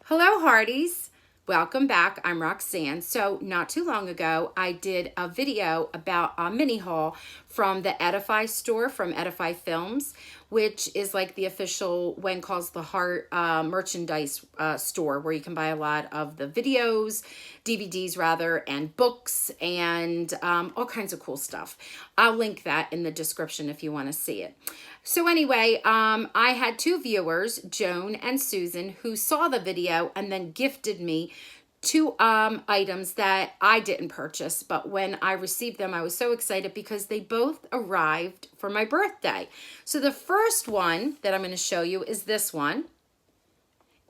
Hello, Hearties. Welcome back. I'm Roxanne. So not too long ago, I did a video about a mini haul from the Edify Store from Edify Films, which is like the official When Calls the Heart merchandise store where you can buy a lot of the videos, DVDs rather, and books and all kinds of cool stuff. I'll link that in the description if you want to see it. So anyway, I had two viewers, Joan and Susan, who saw the video and then gifted me two items that I didn't purchase, but when I received them, I was so excited because they both arrived for my birthday. So the first one that I'm going to show you is this one.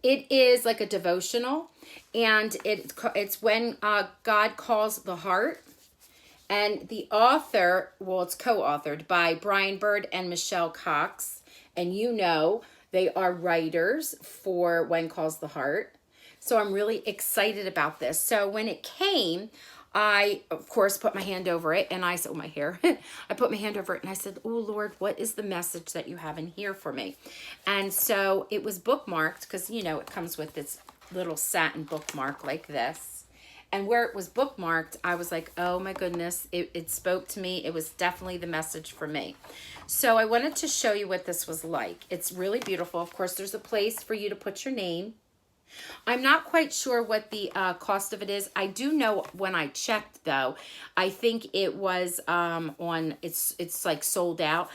It is like a devotional, and it's When God Calls the Heart. And the author, well, it's co-authored by Brian Bird and Michelle Cox. And you know, they are writers for When Calls the Heart. So I'm really excited about this. So when it came, I, of course, put my hand over it and I said, my hair, I put my hand over it and I said, oh Lord, what is the message that you have in here for me? And so it was bookmarked because, you know, it comes with this little satin bookmark like this. And where it was bookmarked, I was like, oh my goodness, it spoke to me. It was definitely the message for me. So I wanted to show you what this was like. It's really beautiful. Of course, there's a place for you to put your name. I'm not quite sure what the cost of it is. I do know when I checked, though, I think it was it's like sold out.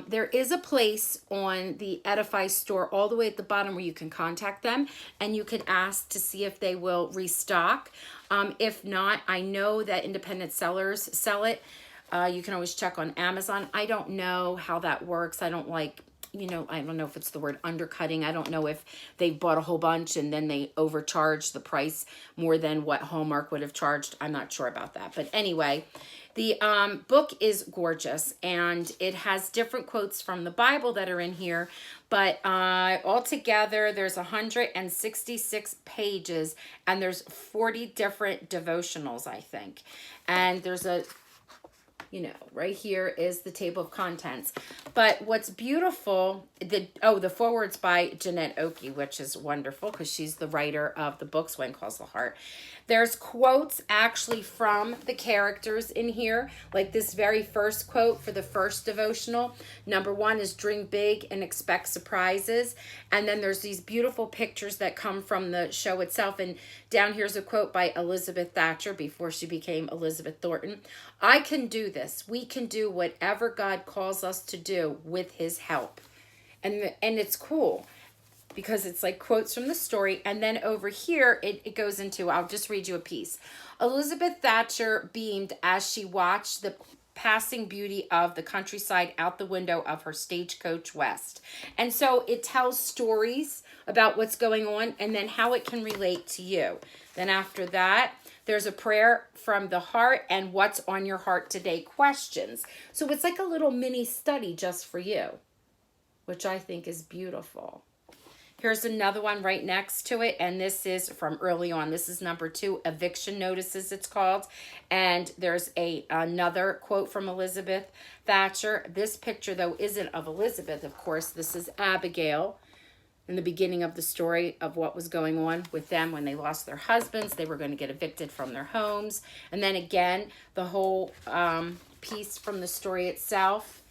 There is a place on the Edify store all the way at the bottom where you can contact them and you can ask to see if they will restock. If not, I know that independent sellers sell it. You can always check on Amazon. I don't know how that works. I don't like... You know, I don't know if it's the word undercutting. I don't know if they bought a whole bunch and then they overcharged the price more than what Hallmark would have charged. I'm not sure about that. But anyway, the book is gorgeous and it has different quotes from the Bible that are in here. But altogether, there's 166 pages and there's 40 different devotionals, I think. And there's a... You know, right here is the table of contents. But what's beautiful, the foreword's by Jeanette Oakey, which is wonderful because she's the writer of the books When Calls the Heart. There's quotes actually from the characters in here, like this very first quote for the first devotional. Number 1 is dream big and expect surprises. And then there's these beautiful pictures that come from the show itself. And down here's a quote by Elizabeth Thatcher before she became Elizabeth Thornton. I can do this. We can do whatever God calls us to do with his help. And it's cool because it's like quotes from the story. And then over here, it goes into, I'll just read you a piece. Elizabeth Thatcher beamed as she watched the passing beauty of the countryside out the window of her stagecoach west. And so it tells stories about what's going on and then how it can relate to you. Then after that, there's a prayer from the heart and what's on your heart today questions. So it's like a little mini study just for you, which I think is beautiful. Here's another one right next to it, and this is from early on. This is number 2, eviction notices it's called. And there's another quote from Elizabeth Thatcher. This picture, though, isn't of Elizabeth, of course. This is Abigail in the beginning of the story of what was going on with them when they lost their husbands. They were going to get evicted from their homes. And then again, the whole piece from the story itself.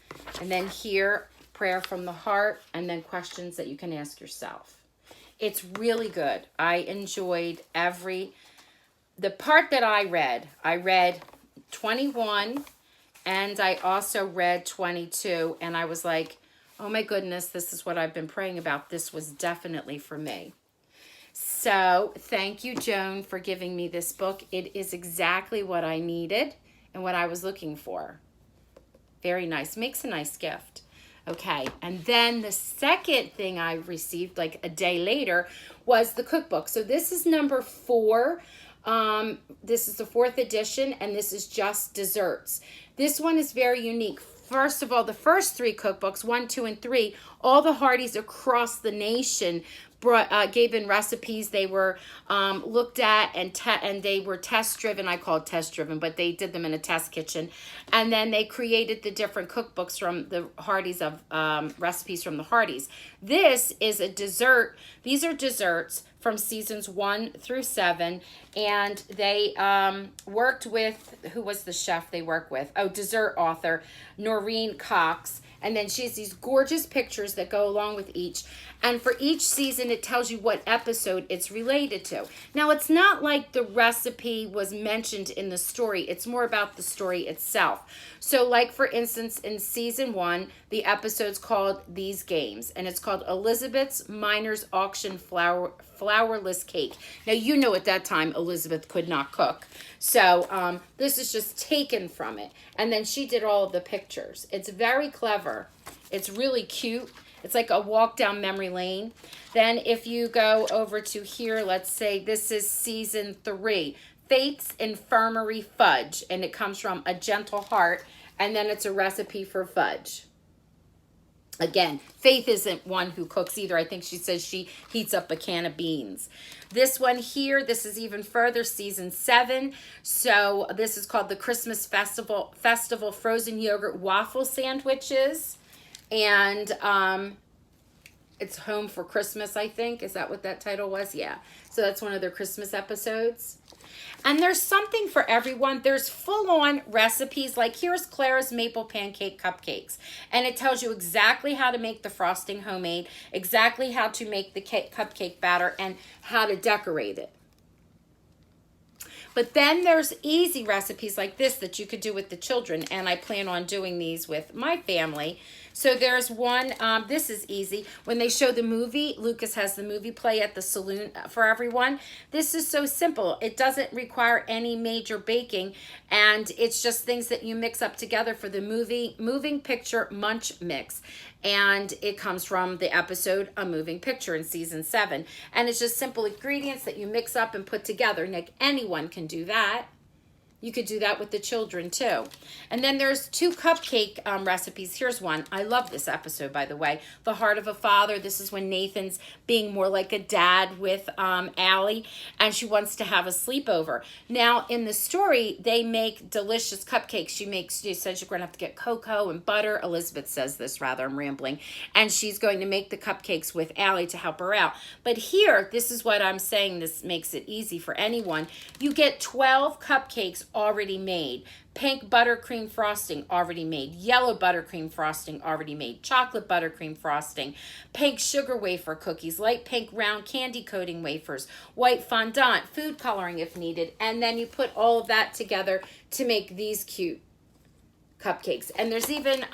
And then here, prayer from the heart, and then questions that you can ask yourself. It's really good. I enjoyed the part that I read 21 and I also read 22 and I was like, oh my goodness, this is what I've been praying about. This was definitely for me. So thank you, Joan, for giving me this book. It is exactly what I needed and what I was looking for. Very nice. Makes a nice gift. Okay, and then the second thing I received like a day later was the cookbook. So this is number 4. This is the 4th edition, and this is just desserts. This one is very unique. First of all, the first 3 cookbooks, 1, 2, and 3, all the Hearties across the nation gave in recipes. They were looked at and they were test driven. I call it test driven, but they did them in a test kitchen. And then they created the different cookbooks from the Hearties of recipes from the Hearties. This is a dessert. These are desserts from seasons 1 through 7, and they worked with, who was the chef they work with? Oh, dessert author Noreen Cox. And then she has these gorgeous pictures that go along with each. And for each season, it tells you what episode it's related to. Now, it's not like the recipe was mentioned in the story. It's more about the story itself. So, like, for instance, in season 1, the episode's called These Games. And it's called Elizabeth's Miner's Auction Flourless Cake. Now, you know at that time, Elizabeth could not cook. So, this is just taken from it. And then she did all of the pictures. It's very clever. It's really cute. It's like a walk down memory lane. Then if you go over to here, let's say this is season 3, Faith's Infirmary Fudge. And it comes from A Gentle Heart. And then it's a recipe for fudge. Again, Faith isn't one who cooks either. I think she says she heats up a can of beans. This one here, this is even further, season 7. So this is called the Christmas Festival Frozen Yogurt Waffle Sandwiches. And it's Home for Christmas, I think. Is that what that title was? Yeah. So that's one of their Christmas episodes. And there's something for everyone. There's full-on recipes. Like here's Clara's Maple Pancake Cupcakes. And it tells you exactly how to make the frosting homemade, exactly how to make the cupcake batter, and how to decorate it. But then there's easy recipes like this that you could do with the children. And I plan on doing these with my family. So there's one, this is easy. When they show the movie, Lucas has the movie play at the saloon for everyone. This is so simple. It doesn't require any major baking. And it's just things that you mix up together for the moving picture munch mix. And it comes from the episode A Moving Picture in season 7. And it's just simple ingredients that you mix up and put together. Nick, anyone can do that. You could do that with the children too. And then there's 2 cupcake recipes. Here's one. I love this episode, by the way. The Heart of a Father. This is when Nathan's being more like a dad with Allie, and she wants to have a sleepover. Now, in the story, they make delicious cupcakes. She says you're going to have to get cocoa and butter. Elizabeth says this, rather, I'm rambling. And she's going to make the cupcakes with Allie to help her out. But here, this is what I'm saying. This makes it easy for anyone. You get 12 cupcakes already made. Pink buttercream frosting already made. Yellow buttercream frosting already made. Chocolate buttercream frosting. Pink sugar wafer cookies. Light pink round candy coating wafers. White fondant. Food coloring if needed. And then you put all of that together to make these cute cupcakes. And there's even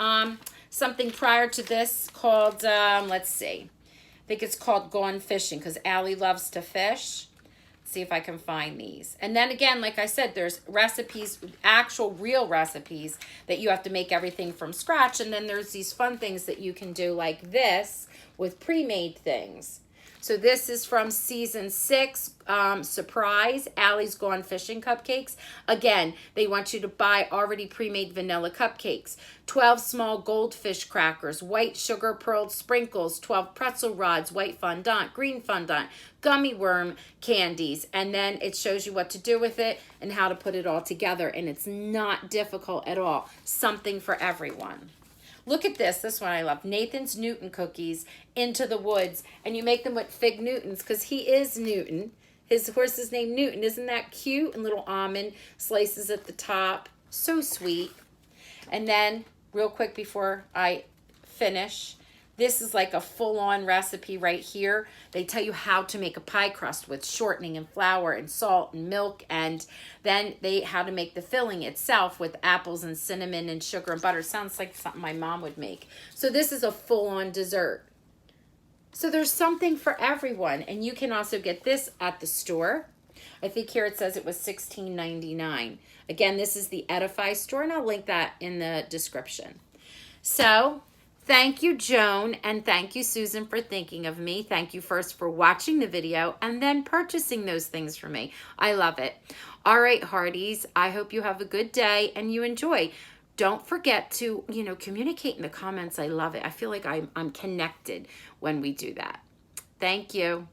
something prior to this called, let's see. I think it's called Gone Fishing because Allie loves to fish. See if I can find these. And then again, like I said, there's recipes, actual real recipes that you have to make everything from scratch. And then there's these fun things that you can do like this with pre-made things. So this is from season 6, Surprise, Allie's Gone Fishing Cupcakes. Again, they want you to buy already pre-made vanilla cupcakes, 12 small goldfish crackers, white sugar pearled sprinkles, 12 pretzel rods, white fondant, green fondant, gummy worm candies, and then it shows you what to do with it and how to put it all together, and it's not difficult at all. Something for everyone. Look at this. This one I love. Nathan's Newton cookies, Into the Woods. And you make them with Fig Newtons because he is Newton. His horse is named Newton. Isn't that cute? And little almond slices at the top. So sweet. And then, real quick before I finish, this is like a full-on recipe right here. They tell you how to make a pie crust with shortening and flour and salt and milk, and then how to make the filling itself with apples and cinnamon and sugar and butter. Sounds like something my mom would make. So this is a full-on dessert. So there's something for everyone, and you can also get this at the store. I think here it says it was $16.99. Again, this is the Edify Store, and I'll link that in the description. So thank you, Joan, and thank you, Susan, for thinking of me. Thank you first for watching the video and then purchasing those things for me. I love it. All right, Hearties, I hope you have a good day and you enjoy. Don't forget to, communicate in the comments. I love it. I feel like I'm connected when we do that. Thank you.